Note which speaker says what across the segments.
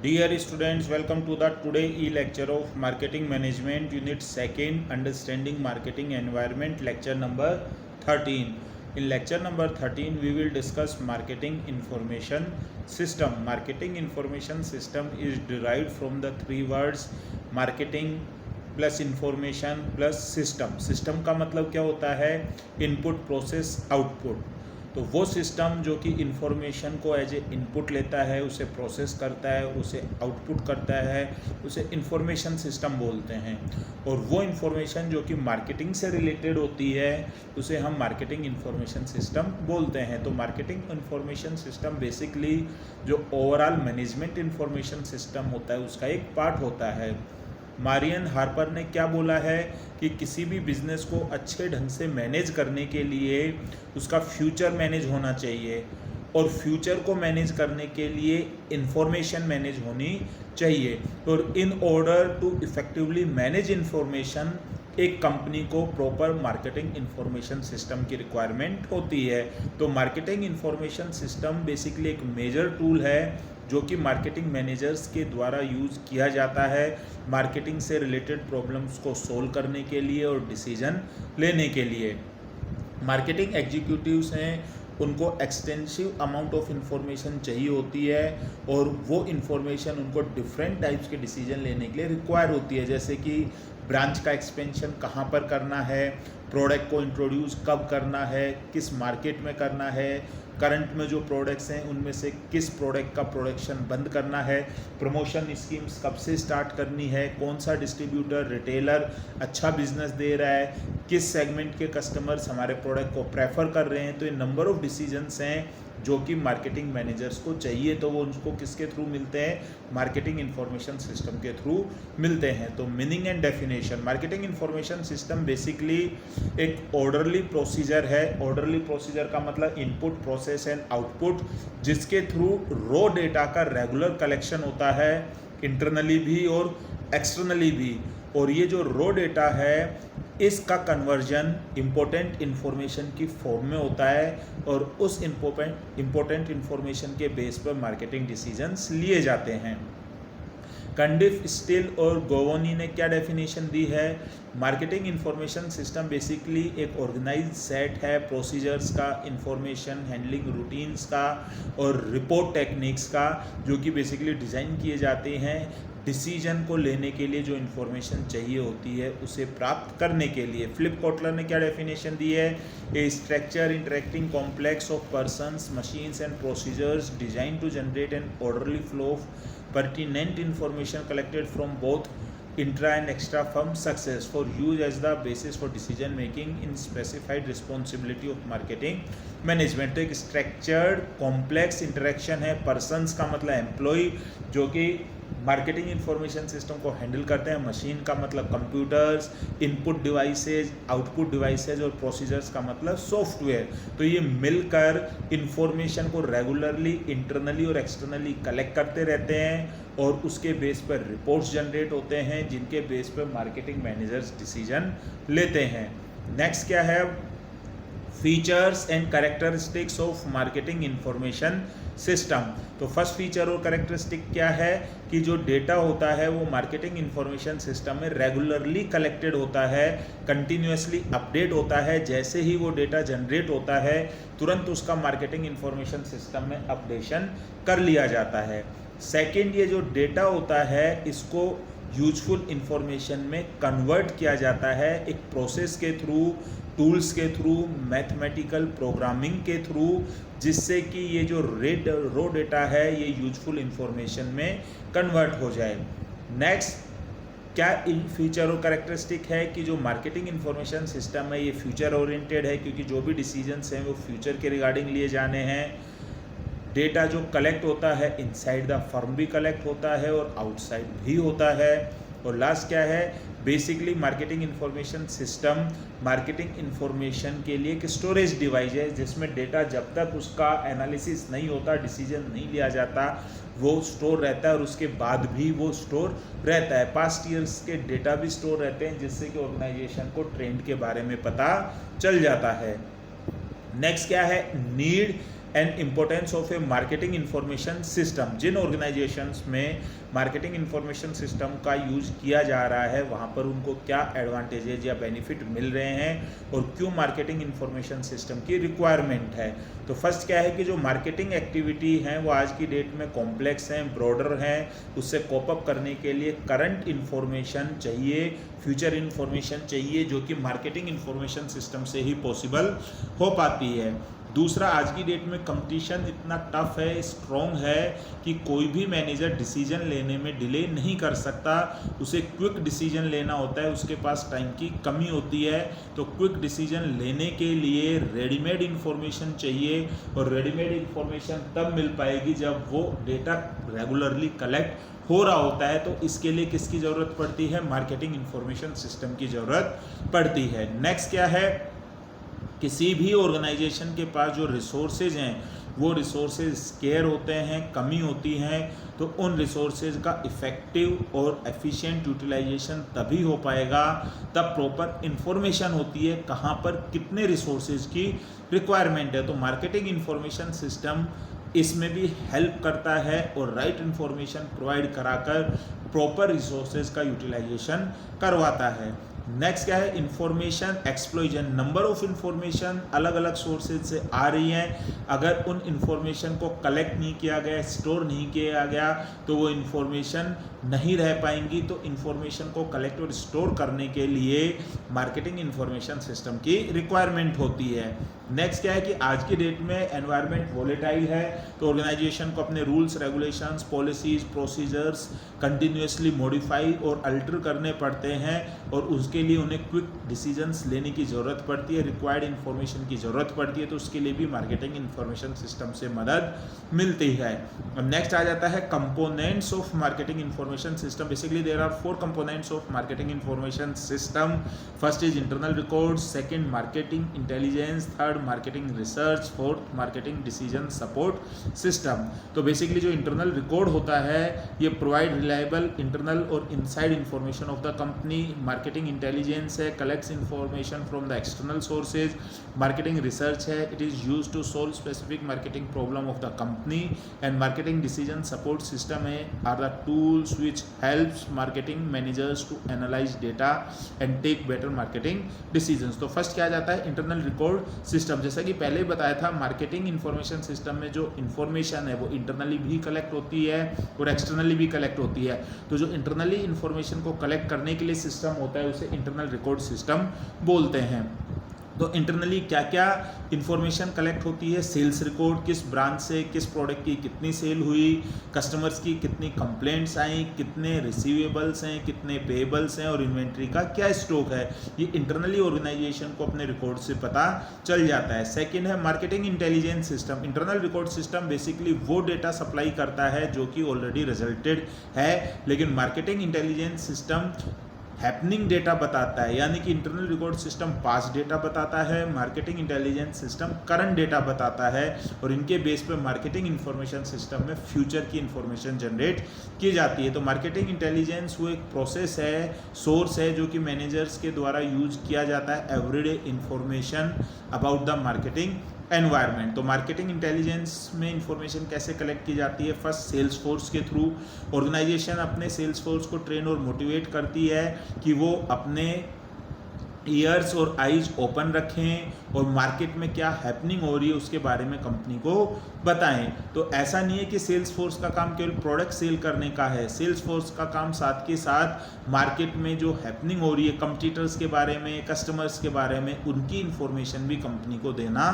Speaker 1: Dear students, welcome to the today e-lecture of Marketing Management Unit 2nd Understanding Marketing Environment lecture number 13. In lecture number 13 we will discuss marketing information system. Marketing information system is derived from the three words marketing plus information plus system. System का मतलब क्या होता है? Input process output. तो वो system जो कि information को एज ए इनपुट लेता है, उसे प्रोसेस करता है, उसे आउटपुट करता है, उसे इन्फॉर्मेशन सिस्टम बोलते हैं. और वो इन्फॉर्मेशन जो कि मार्केटिंग से रिलेटेड होती है उसे हम मार्केटिंग इन्फॉर्मेशन सिस्टम बोलते हैं. तो मार्केटिंग इन्फॉर्मेशन सिस्टम बेसिकली जो ओवरऑल मैनेजमेंट इन्फॉर्मेशन सिस्टम होता है उसका एक पार्ट होता है. मारियन हार्पर ने क्या बोला है कि किसी भी बिजनेस को अच्छे ढंग से मैनेज करने के लिए उसका फ्यूचर मैनेज होना चाहिए और फ्यूचर को मैनेज करने के लिए इंफॉर्मेशन मैनेज होनी चाहिए. और in order to effectively manage information एक कंपनी को प्रॉपर मार्केटिंग इंफॉर्मेशन सिस्टम की रिक्वायरमेंट होती है. तो मार्केटिंग इंफॉर्मेशन सिस्टम बेसिकली एक मेजर टूल है जो कि मार्केटिंग मैनेजर्स के द्वारा यूज़ किया जाता है मार्केटिंग से रिलेटेड प्रॉब्लम्स को सोल्व करने के लिए और डिसीजन लेने के लिए. मार्केटिंग एग्जीक्यूटिव्स हैं, उनको एक्सटेंसिव अमाउंट ऑफ इंफॉर्मेशन चाहिए होती है और वो इंफॉर्मेशन उनको डिफरेंट टाइप्स के डिसीजन लेने के लिए रिक्वायर होती है. जैसे कि ब्रांच का एक्सपेंशन कहाँ पर करना है, प्रोडक्ट को इंट्रोड्यूस कब करना है, किस मार्केट में करना है, करंट में जो प्रोडक्ट्स हैं उनमें से किस प्रोडक्ट का प्रोडक्शन बंद करना है, प्रमोशन स्कीम्स कब से स्टार्ट करनी है, कौन सा डिस्ट्रीब्यूटर रिटेलर अच्छा बिजनेस दे रहा है, किस सेगमेंट के कस्टमर्स हमारे प्रोडक्ट को प्रेफर कर रहे हैं. तो ये नंबर ऑफ डिसीजंस हैं जो कि मार्केटिंग मैनेजर्स को चाहिए. तो वो उनको किसके थ्रू मिलते हैं? मार्केटिंग इन्फॉर्मेशन सिस्टम के थ्रू मिलते हैं. तो meaning and definition. Marketing information system basically एक ऑर्डरली प्रोसीजर है. ऑर्डरली प्रोसीजर का मतलब इनपुट प्रोसेस एंड आउटपुट, जिसके थ्रू रॉ डेटा का रेगुलर कलेक्शन होता है इंटरनली भी और एक्सटर्नली भी. और ये जो रॉ डेटा है इसका कन्वर्जन इम्पोर्टेंट इन्फॉर्मेशन की फॉर्म में होता है और उस इम्पोर्टेंट इन्फॉर्मेशन के बेस पर मार्केटिंग डिसीजंस लिए जाते हैं. कंडिफ, स्टिल और गोवोनी ने क्या डेफिनेशन दी है? मार्केटिंग इन्फॉर्मेशन सिस्टम बेसिकली एक ऑर्गेनाइज सेट है प्रोसीजर्स का, इंफॉर्मेशन हैंडलिंग रूटीन्स का और रिपोर्ट टेक्निक्स का, जो कि बेसिकली डिज़ाइन किए जाते हैं डिसीजन को लेने के लिए जो इन्फॉर्मेशन चाहिए होती है उसे प्राप्त करने के लिए. फिलिप कोटलर ने क्या डेफिनेशन दी है? A structure interacting complex of persons, machines and procedures design to generate an orderly flow of pertinent information collected from both intra and extra firm success for use as the basis for decision making in specified responsibility of marketing management. तो एक structured complex interaction है. Persons का मतलब employ जो कि marketing information system को handle करते हैं. मशीन का मतलब computers, input devices, output devices और प्रोसीजर्स का मतलब सॉफ्टवेयर. तो ये मिलकर इन्फॉर्मेशन को रेगुलरली इंटरनली और एक्सटर्नली कलेक्ट करते रहते हैं और उसके बेस पर रिपोर्ट्स जनरेट होते हैं जिनके बेस पर मार्केटिंग मैनेजर्स डिसीजन लेते हैं. नेक्स्ट क्या है? Features and characteristics of marketing information system. तो फर्स्ट फीचर और कैरेक्टरिस्टिक क्या है कि जो डेटा होता है वो मार्केटिंग इन्फॉर्मेशन सिस्टम में रेगुलरली कलेक्टेड होता है, कंटिन्यूसली अपडेट होता है. जैसे ही वो डेटा जनरेट होता है तुरंत उसका मार्केटिंग इन्फॉर्मेशन सिस्टम में अपडेशन कर लिया जाता है. सेकेंड, ये जो डेटा होता है इसको यूजफुल इंफॉर्मेशन में कन्वर्ट किया जाता है एक प्रोसेस के थ्रू, टूल्स के थ्रू, मैथमेटिकल प्रोग्रामिंग के थ्रू, जिससे कि ये जो रॉ डेटा है ये यूजफुल इंफॉर्मेशन में कन्वर्ट हो जाए. नेक्स्ट, क्या इन फीचर और कैरेक्टरिस्टिक है कि जो मार्केटिंग इन्फॉर्मेशन सिस्टम है ये फ्यूचर ओरिएंटेड है, क्योंकि जो भी डिसीजंस हैं वो फ्यूचर के रिगार्डिंग लिए जाने हैं. डेटा जो कलेक्ट होता है इनसाइड द फर्म भी कलेक्ट होता है और आउटसाइड भी होता है. और लास्ट क्या है? Basically marketing information system marketing information के लिए एक स्टोरेज डिवाइस है जिसमें डेटा जब तक उसका एनालिसिस नहीं होता, डिसीजन नहीं लिया जाता, वो स्टोर रहता है और उसके बाद भी वो स्टोर रहता है. पास्ट ईयर्स के डेटा भी स्टोर रहते हैं जिससे कि ऑर्गेनाइजेशन को ट्रेंड के बारे में पता चल जाता है. नेक्स्ट क्या है? Need and importance of a marketing information system. जिन ऑर्गेनाइजेशंस में मार्केटिंग इंफॉर्मेशन सिस्टम का यूज़ किया जा रहा है वहाँ पर उनको क्या एडवांटेजेज या बेनिफिट मिल रहे हैं और क्यों मार्केटिंग इंफॉर्मेशन सिस्टम की रिक्वायरमेंट है। तो फर्स्ट क्या है कि जो मार्केटिंग एक्टिविटी हैं वो आज की डेट में कॉम्प्लेक्स हैं, ब्रॉडर हैं, उससे कोप अप करने के लिए करंट इन्फॉर्मेशन चाहिए, फ्यूचर इन्फॉर्मेशन चाहिए, जो कि मार्केटिंग इंफॉर्मेशन सिस्टम से ही पॉसिबल हो पाती है। दूसरा, आज की डेट में कंपटीशन इतना टफ है, स्ट्रॉन्ग है कि कोई भी मैनेजर डिसीजन लेने में डिले नहीं कर सकता। उसे क्विक डिसीजन लेना होता है, उसके पास टाइम की कमी होती है। तो क्विक डिसीजन लेने के लिए रेडीमेड इन्फॉर्मेशन चाहिए और रेडीमेड इन्फॉर्मेशन तब मिल पाएगी जब वो डेटा रेगुलरली कलेक्ट हो रहा होता है। तो इसके लिए किसकी ज़रूरत पड़ती है? मार्केटिंग इंफॉर्मेशन सिस्टम की ज़रूरत पड़ती है। नेक्स्ट क्या है? किसी भी ऑर्गेनाइजेशन के पास जो रिसोर्सेज हैं वो रिसोर्सेज स्केयर होते हैं, कमी होती हैं, तो उन रिसोर्सेज का इफ़ेक्टिव और एफिशिएंट यूटिलाइजेशन तभी हो पाएगा तब प्रॉपर इंफॉर्मेशन होती है कहाँ पर कितने रिसोर्सेज की रिक्वायरमेंट है। तो मार्केटिंग इंफॉर्मेशन सिस्टम इसमें भी हेल्प करता है और राइट इन्फॉर्मेशन प्रोवाइड कराकर प्रॉपर रिसोर्सेज का यूटिलाइजेशन करवाता है। नेक्स्ट क्या है? Information explosion. Number of information अलग अलग सोर्सेज से आ रही हैं, अगर उन इंफॉर्मेशन को कलेक्ट नहीं किया गया, स्टोर नहीं किया गया तो वो इंफॉर्मेशन नहीं रह पाएंगी। तो इंफॉर्मेशन को कलेक्ट और स्टोर करने के लिए मार्केटिंग इंफॉर्मेशन सिस्टम की रिक्वायरमेंट होती है। नेक्स्ट क्या है कि आज की डेट में एनवायरनमेंट वोलेटाइल है, तो ऑर्गेनाइजेशन को अपने rules, regulations, policies, procedures continuously modify और अल्टर करने पड़ते हैं और उसके लिए उन्हें क्विक डिसीजंस लेने की ज़रूरत पड़ती है, रिक्वायर्ड इन्फॉर्मेशन की ज़रूरत पड़ती है। तो उसके लिए भी मार्केटिंग इंफॉर्मेशन सिस्टम से मदद मिलती है। अब नेक्स्ट आ जाता है components of marketing information system. Basically there are 4 components of marketing information system. First is internal records, second marketing intelligence, third marketing research, fourth marketing decision support system. तो basically जो इंटरनल रिकॉर्ड होता है ये provide reliable internal और inside information of the company. Marketing intelligence है, collects information from the external sources. Marketing research है, it is use to solve specific marketing problem of the company. And marketing decision support system है are the tools which helps marketing managers to analyse data and take better marketing decisions. तो first क्या जाता है? Internal record system. जैसा कि पहले बताया था, मार्केटिंग इंफॉर्मेशन सिस्टम में जो इंफॉर्मेशन है वो इंटरनली भी कलेक्ट होती है और एक्सटर्नली भी कलेक्ट होती है। तो जो इंटरनली इंफॉर्मेशन को कलेक्ट करने के लिए सिस्टम होता है उसे इंटरनल रिकॉर्ड सिस्टम बोलते हैं। तो इंटरनली क्या क्या इन्फॉर्मेशन कलेक्ट होती है? सेल्स रिकॉर्ड, किस ब्रांच से किस प्रोडक्ट की कितनी सेल हुई, कस्टमर्स की कितनी कंप्लेंट्स आई, कितने रिसीवेबल्स हैं, कितने पेएबल्स हैं और इन्वेंट्री का क्या स्टॉक है, ये इंटरनली ऑर्गेनाइजेशन को अपने रिकॉर्ड से पता चल जाता है। सेकेंड है marketing intelligence system. Internal record system basically वो डेटा सप्लाई करता है जो कि ऑलरेडी रिजल्टेड है, लेकिन marketing intelligence system happening data बताता है, यानी कि internal record system past data बताता है, marketing intelligence system current data बताता है और इनके बेस पे मार्केटिंग इंफॉर्मेशन सिस्टम में फ्यूचर की इंफॉर्मेशन जनरेट की जाती है। तो मार्केटिंग इंटेलिजेंस वो एक प्रोसेस है, सोर्स है जो कि मैनेजर्स के द्वारा यूज किया जाता है everyday information about the marketing environment. तो मार्केटिंग इंटेलिजेंस में इंफॉर्मेशन कैसे कलेक्ट की जाती है? फर्स्ट सेल्स फोर्स के थ्रू। ऑर्गेनाइजेशन अपने सेल्स फोर्स को ट्रेन और मोटिवेट करती है कि वो अपने ईयर्स और आईज ओपन रखें और मार्केट में क्या हैपनिंग हो रही है उसके बारे में कंपनी को बताएं। तो ऐसा नहीं है कि सेल्स फोर्स का काम केवल प्रोडक्ट सेल करने का है, सेल्स फोर्स का काम साथ के साथ मार्केट में जो हैपनिंग हो रही है, कंपटीटर्स के बारे में, कस्टमर्स के बारे में, उनकी इंफॉर्मेशन भी कंपनी को देना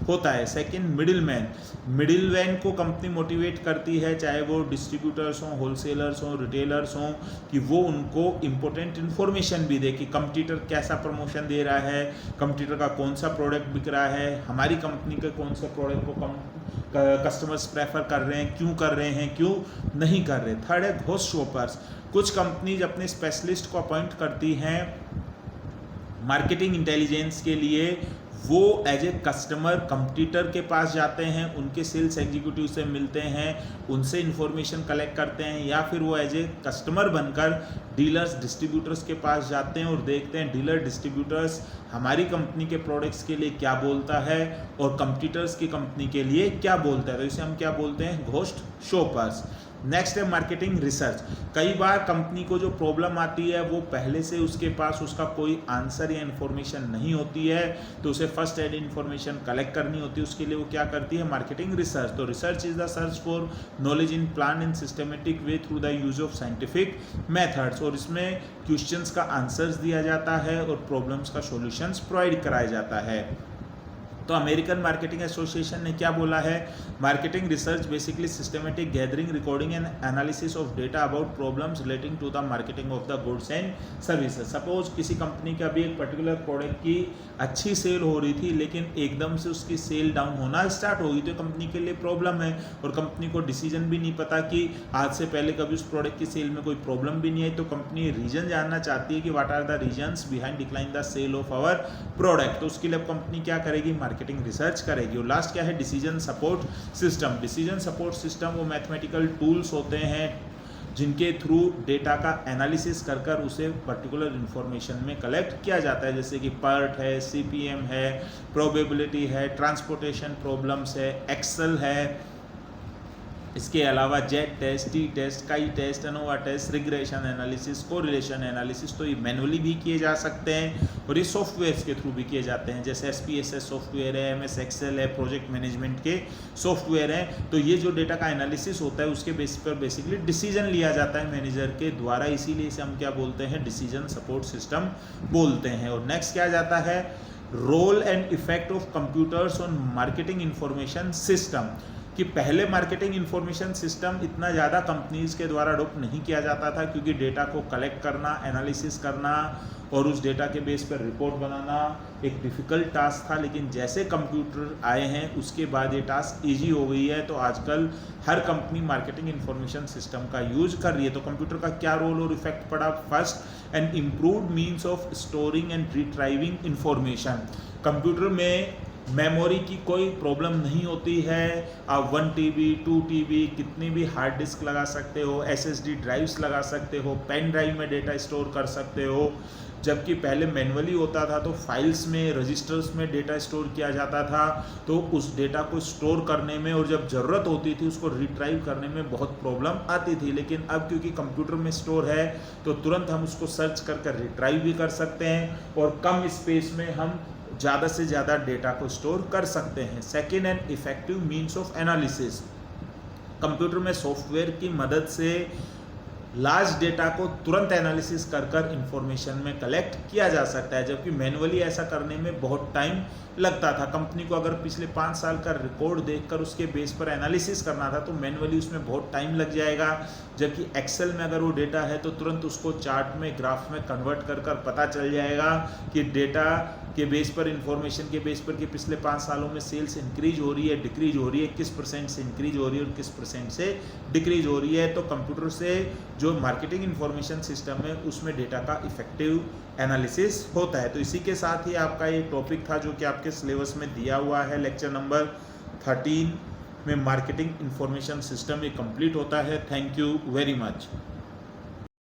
Speaker 1: होता है। सेकेंड, मिडिल मैन को कंपनी मोटिवेट करती है, चाहे वो डिस्ट्रीब्यूटर्स हों, होलसेलर्स हों, रिटेलर्स हों, कि वो उनको इम्पोर्टेंट इन्फॉर्मेशन भी दे कि कंपटीटर कैसा प्रमोशन दे रहा है, कंपटीटर का कौन सा प्रोडक्ट बिक रहा है, हमारी कंपनी के कौन से प्रोडक्ट को कस्टमर्स प्रेफर कर रहे हैं, क्यों कर रहे हैं, क्यों नहीं कर रहे। थर्ड है घोस्ट शॉपर्स। कुछ कंपनीज अपने स्पेशलिस्ट को अपॉइंट करती हैं मार्केटिंग इंटेलिजेंस के लिए, वो एज ए कस्टमर कंपटीटर के पास जाते हैं, उनके सेल्स एग्जीक्यूटिव से मिलते हैं, उनसे इंफॉर्मेशन कलेक्ट करते हैं, या फिर वो एज ए कस्टमर बनकर डीलर्स डिस्ट्रीब्यूटर्स के पास जाते हैं और देखते हैं डीलर डिस्ट्रीब्यूटर्स हमारी कंपनी के प्रोडक्ट्स के लिए क्या बोलता है और कंपटीटर्स की कंपनी के लिए क्या बोलता है। तो इसे हम क्या बोलते हैं, घोस्ट शॉपर्स। नेक्स्ट है मार्केटिंग रिसर्च। कई बार कंपनी को जो प्रॉब्लम आती है वो पहले से उसके पास उसका कोई आंसर या इन्फॉर्मेशन नहीं होती है, तो उसे फर्स्ट एड इन्फॉर्मेशन कलेक्ट करनी होती है। उसके लिए वो क्या करती है, मार्केटिंग रिसर्च। तो research is the search for knowledge in plan in systematic way through the use of scientific methods, और इसमें क्वेश्चंस का आंसर्स दिया जाता है और प्रॉब्लम्स का सॉल्यूशंस प्रोवाइड कराया जाता है। तो अमेरिकन मार्केटिंग एसोसिएशन ने क्या बोला है, marketing research basically systematic gathering, recording and analysis of data about problems relating to the marketing of the goods and services. Suppose किसी कंपनी का भी एक पर्टिकुलर प्रोडक्ट की अच्छी सेल हो रही थी, लेकिन एकदम से उसकी सेल डाउन होना स्टार्ट हो गई, तो कंपनी के लिए प्रॉब्लम है और कंपनी को डिसीजन भी नहीं पता कि आज से पहले कभी उस प्रोडक्ट की सेल में कोई प्रॉब्लम भी नहीं आई। तो कंपनी रीजन जानना चाहती है कि what are the reasons behind decline the sale of our product. तो उसके लिए कंपनी क्या करेगी, मार्केटिंग रिसर्च करेगी। और लास्ट क्या है, decision support system. Decision support system वो मैथमेटिकल टूल्स होते हैं जिनके थ्रू डेटा का एनालिसिस कर कर उसे पर्टिकुलर इन्फॉर्मेशन में कलेक्ट किया जाता है, जैसे कि पर्ट है, सीपीएम है, प्रोबेबिलिटी है, ट्रांसपोर्टेशन प्रॉब्लम्स है, एक्सेल है, इसके अलावा Z test, T test, chi test, ANOVA test, regression analysis, correlation analysis. तो ये मैनुअली भी किए जा सकते हैं और ये सॉफ्टवेयर्स के थ्रू भी किए जाते हैं, जैसे SPSS सॉफ्टवेयर है, MS एक्सेल है, प्रोजेक्ट मैनेजमेंट के सॉफ्टवेयर हैं। तो ये जो डेटा का एनालिसिस होता है उसके बेस पर बेसिकली डिसीजन लिया जाता है मैनेजर के द्वारा, इसीलिए इसे हम क्या बोलते हैं, डिसीजन सपोर्ट सिस्टम बोलते हैं। और नेक्स्ट क्या जाता है, role and effect of computers on marketing information system. कि पहले मार्केटिंग इंफॉर्मेशन सिस्टम इतना ज़्यादा कंपनीज के द्वारा अडॉप्ट नहीं किया जाता था, क्योंकि डेटा को कलेक्ट करना, एनालिसिस करना और उस डेटा के बेस पर रिपोर्ट बनाना एक डिफ़िकल्ट टास्क था। लेकिन जैसे कंप्यूटर आए हैं उसके बाद ये टास्क ईजी हो गई है। तो आजकल हर कंपनी मार्केटिंग इंफॉर्मेशन सिस्टम का यूज कर रही है। तो कंप्यूटर का क्या रोल और इफेक्ट पड़ा, first N improved means of storing and retrieving information. Computer में मेमोरी की कोई प्रॉब्लम नहीं होती है, आप 1 TB 2 TB कितनी भी हार्ड डिस्क लगा सकते हो, SSD ड्राइव्स लगा सकते हो, पेन ड्राइव में डेटा स्टोर कर सकते हो। जबकि पहले मैनुअली होता था तो फाइल्स में, रजिस्टर्स में डेटा स्टोर किया जाता था, तो उस डेटा को स्टोर करने में और जब ज़रूरत होती थी उसको रिट्राइव करने में बहुत प्रॉब्लम आती थी। लेकिन अब क्योंकि कंप्यूटर में स्टोर है तो तुरंत हम उसको सर्च कर रिट्राइव भी कर सकते हैं और कम स्पेस में हम ज़्यादा से ज़्यादा डेटा को स्टोर कर सकते हैं। Second and effective means of analysis. Computer में सॉफ्टवेयर की मदद से लार्ज डेटा को तुरंत एनालिसिस कर इंफॉर्मेशन में कलेक्ट किया जा सकता है, जबकि मैनुअली ऐसा करने में बहुत टाइम लगता था। कंपनी को अगर पिछले 5 साल का रिकॉर्ड देखकर उसके बेस पर एनालिसिस करना था तो मैनुअली उसमें बहुत टाइम लग जाएगा, जबकि एक्सेल में अगर वो डेटा है तो तुरंत उसको चार्ट में, ग्राफ में कन्वर्ट कर पता चल जाएगा कि डेटा के बेस पर, इंफॉर्मेशन के बेस पर कि पिछले 5 सालों में सेल्स इंक्रीज हो रही है, डिक्रीज हो रही है, किस % से इंक्रीज हो रही है और किस % से डिक्रीज हो रही है। तो कंप्यूटर से जो मार्केटिंग इंफॉर्मेशन सिस्टम है उसमें डेटा का इफेक्टिव एनालिसिस होता है। तो इसी के साथ ही आपका ये टॉपिक था जो कि आपके सिलेबस में दिया हुआ है। लेक्चर नंबर 13 में मार्केटिंग इंफॉर्मेशन सिस्टम ये कंप्लीट होता है। Thank you very much.